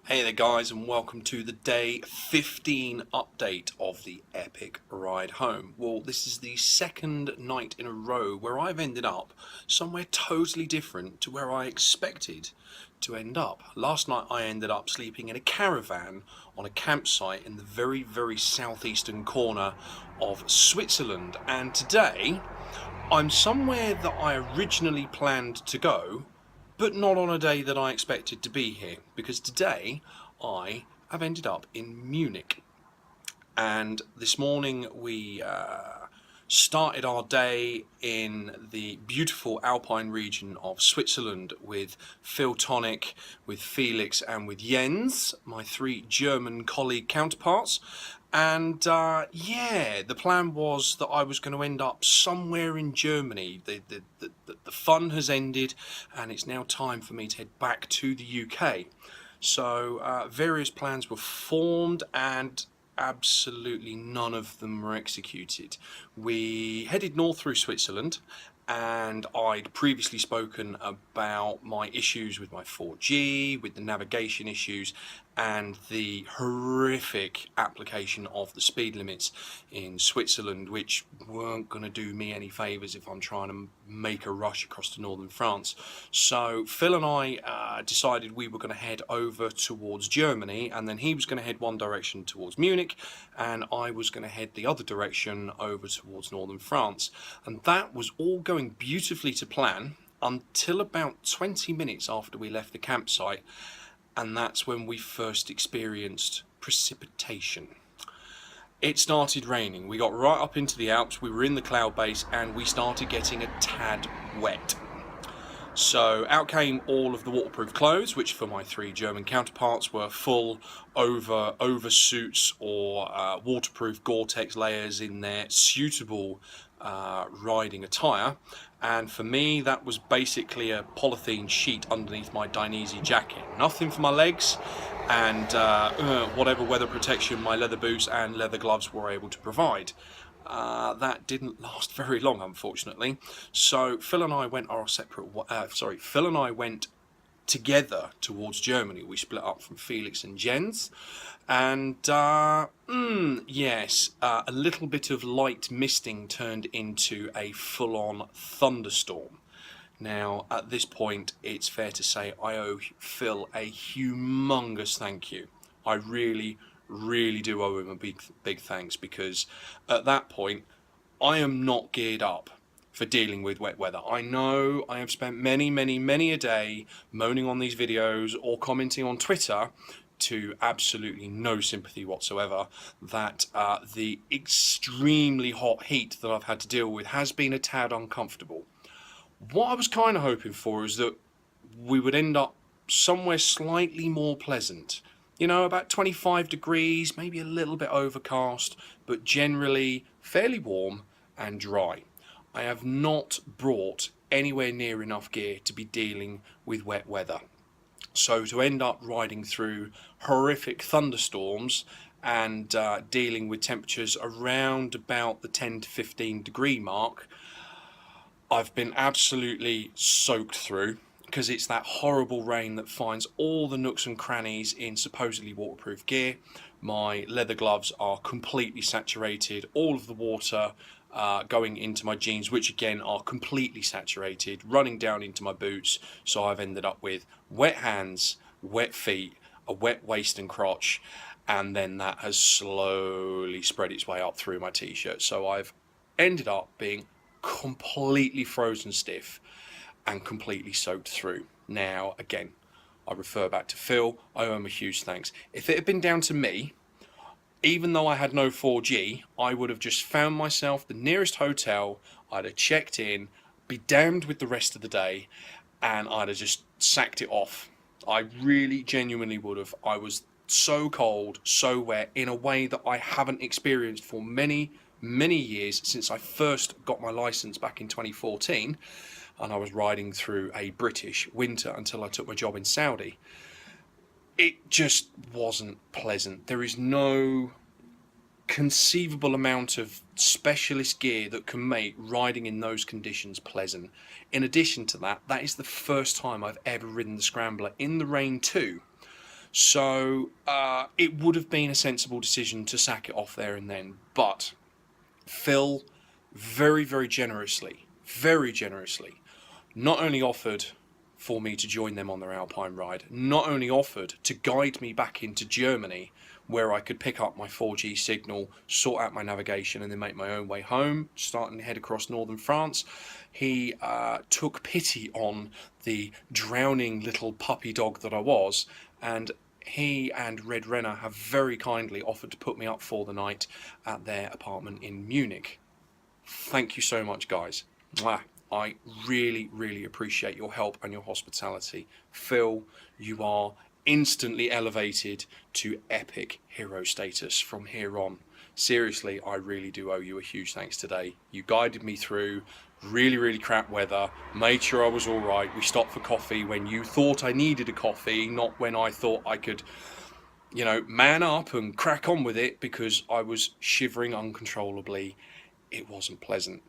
Hey there guys, and welcome to the day 15 update of the epic ride home. Well, this is the second night in a row where I've ended up somewhere totally different to where I expected to end up. Last night I ended up sleeping in a caravan on a campsite in the very southeastern corner of Switzerland, and today I'm somewhere that I originally planned to go, but not on a day that I expected to be here, because today I have ended up in Munich. And this morning we started our day in the beautiful Alpine region of Switzerland with Phil Tonic, with Felix and with Jens, my three German colleague counterparts. And yeah, the plan was that I was going to end up somewhere in Germany. The fun has ended and it's now time for me to head back to the UK. So various plans were formed and absolutely none of them were executed. We headed north through Switzerland, and I'd previously spoken about my issues with my 4G, with the navigation issues, and the horrific application of the speed limits in Switzerland, which weren't going to do me any favours if I'm trying to make a rush across to northern France. So Phil and I decided we were going to head over towards Germany, and then he was going to head one direction towards Munich, and I was going to head the other direction over towards northern France. And that was all going beautifully to plan until about 20 minutes after we left the campsite, and that's when we first experienced precipitation. It started raining. We got right up into the Alps, we were in the cloud base, and we started getting a tad wet. So out came all of the waterproof clothes, which for my three German counterparts were full oversuits or waterproof Gore-Tex layers in their suitable riding attire. And for me, that was basically a polythene sheet underneath my Dainese jacket. Nothing for my legs, and whatever weather protection my leather boots and leather gloves were able to provide. That didn't last very long, unfortunately. So Phil and I went our separate. Phil and I went together towards Germany. We split up from Felix and Jens, and yes, a little bit of light misting turned into a full-on thunderstorm. Now, at this point, it's fair to say I owe Phil a humongous thank you. I really do owe him a big thanks, because at that point I am not geared up for dealing with wet weather. I know I have spent many a day moaning on these videos or commenting on Twitter to absolutely no sympathy whatsoever that the extremely hot heat that I've had to deal with has been a tad uncomfortable. What I was kind of hoping for is that we would end up somewhere slightly more pleasant. You know, about 25 degrees, maybe a little bit overcast, but generally fairly warm and dry. I have not brought anywhere near enough gear to be dealing with wet weather. So to end up riding through horrific thunderstorms and dealing with temperatures around about the 10 to 15 degree mark, I've been absolutely soaked through, because it's that horrible rain that finds all the nooks and crannies in supposedly waterproof gear. My leather gloves are completely saturated, all of the water going into my jeans, which again are completely saturated, running down into my boots. So I've ended up with wet hands, wet feet, a wet waist and crotch, and then that has slowly spread its way up through my t-shirt. So I've ended up being completely frozen stiff and completely soaked through. Now, again, I refer back to Phil. I owe him a huge thanks. If it had been down to me, even though I had no 4G, I would have just found myself the nearest hotel, I'd have checked in, be damned with the rest of the day, and I'd have just sacked it off. I really genuinely would have. I was so cold, so wet, in a way that I haven't experienced for many years, since I first got my license back in 2014. And I was riding through a British winter until I took my job in Saudi. It just wasn't pleasant. There is no conceivable amount of specialist gear that can make riding in those conditions pleasant. In addition to that, that is the first time I've ever ridden the Scrambler in the rain too. So it would have been a sensible decision to sack it off there and then. But Phil very generously, not only offered for me to join them on their Alpine ride, not only offered to guide me back into Germany, where I could pick up my 4G signal, sort out my navigation, and then make my own way home, starting to head across northern France. He took pity on the drowning little puppy dog that I was, and he and Red Renna have very kindly offered to put me up for the night at their apartment in Munich. Thank you so much, guys. Mwah. I really appreciate your help and your hospitality. Phil, you are instantly elevated to epic hero status from here on. Seriously, I really do owe you a huge thanks today. You guided me through really crap weather, made sure I was all right. We stopped for coffee when you thought I needed a coffee, not when I thought I could, man up and crack on with it, because I was shivering uncontrollably. It wasn't pleasant.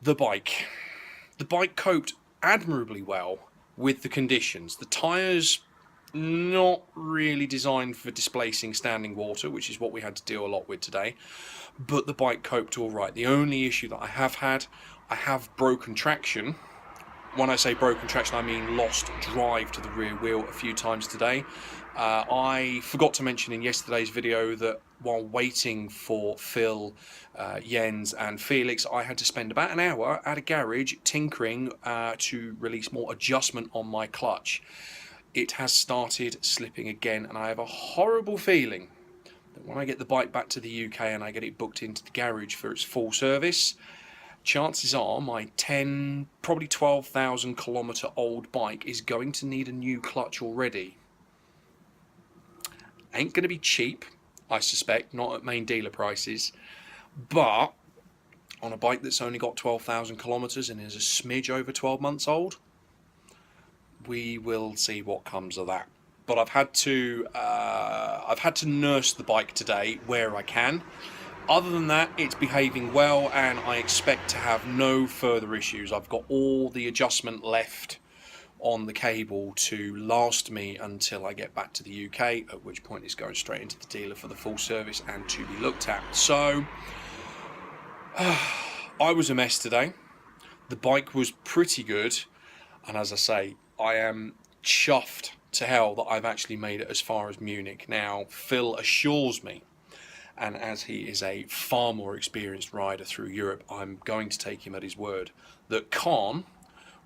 The bike coped admirably well with the conditions. The tyres, not really designed for displacing standing water, which is what we had to deal a lot with today, but the bike coped all right. The only issue that I have broken traction. When I say broken traction, I mean lost drive to the rear wheel a few times today. I forgot to mention in yesterday's video that while waiting for Phil, Jens and Felix, I had to spend about an hour at a garage tinkering to release more adjustment on my clutch. It has started slipping again, and I have a horrible feeling that when I get the bike back to the UK and I get it booked into the garage for its full service, chances are my 10, probably 12,000 kilometre old bike is going to need a new clutch already. Ain't going to be cheap, I suspect, not at main dealer prices, but on a bike that's only got 12,000 kilometres and is a smidge over 12 months old, we will see what comes of that. But I've had to nurse the bike today where I can. Other than that, it's behaving well, and I expect to have no further issues. I've got all the adjustment left on the cable to last me until I get back to the UK, at which point it's going straight into the dealer for the full service and to be looked at. So I was a mess today. The bike was pretty good, and as I say, I am chuffed to hell that I've actually made it as far as Munich. Now, Phil assures me, and as he is a far more experienced rider through Europe, I'm going to take him at his word, that Caen,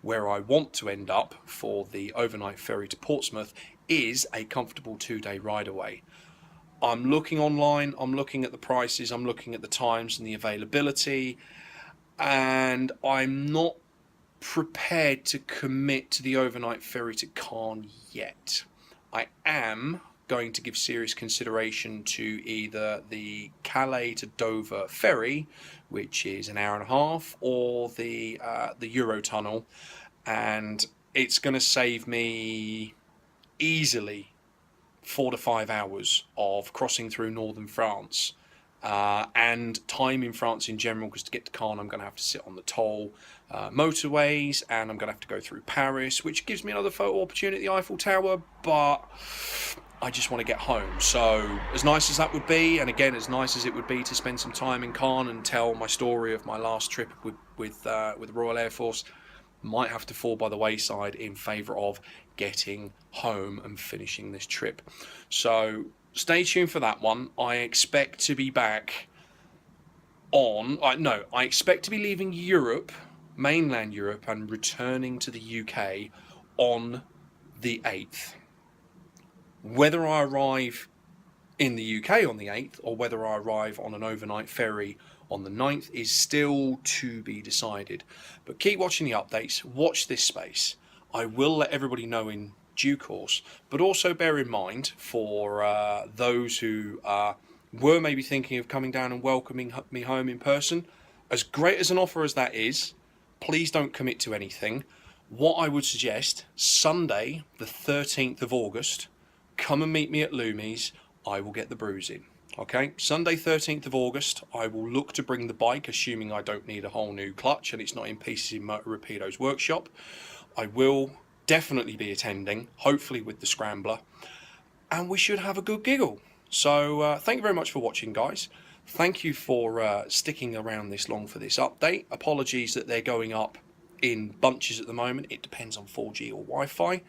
where I want to end up for the overnight ferry to Portsmouth, is a comfortable 2-day ride away. I'm looking online, I'm looking at the prices, I'm looking at the times and the availability, and I'm not prepared to commit to the overnight ferry to Caen yet. I am going to give serious consideration to either the Calais to Dover ferry, which is an hour and a half, or the Eurotunnel, and it's going to save me easily 4 to 5 hours of crossing through northern France and time in France in general, because to get to Caen I'm going to have to sit on the toll motorways, and I'm going to have to go through Paris, which gives me another photo opportunity at the Eiffel Tower, but I just want to get home. So as nice as that would be, and again as nice as it would be to spend some time in Caen and tell my story of my last trip with the Royal Air Force, might have to fall by the wayside in favour of getting home and finishing this trip. So stay tuned for that one. I expect to be back I expect to be leaving Europe, mainland Europe, and returning to the UK on the 8th. Whether I arrive in the UK on the 8th or whether I arrive on an overnight ferry on the 9th is still to be decided. But keep watching the updates, watch this space. I will let everybody know in due course, but also bear in mind for those who were maybe thinking of coming down and welcoming me home in person, as great as an offer as that is, please don't commit to anything. What I would suggest, Sunday the 13th of August, come and meet me at Lumi's. I will get the brews in. Okay, Sunday 13th of August, I will look to bring the bike, assuming I don't need a whole new clutch and it's not in pieces in Motor Rapido's workshop. I will definitely be attending, hopefully with the Scrambler. and we should have a good giggle. So thank you very much for watching, guys. Thank you for sticking around this long for this update. Apologies that they're going up in bunches at the moment. It depends on 4G or Wi-Fi.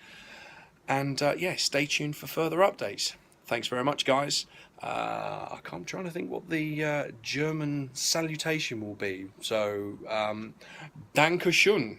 And yeah, stay tuned for further updates. Thanks very much, guys. I'm trying to think what the German salutation will be. So, Danke schön.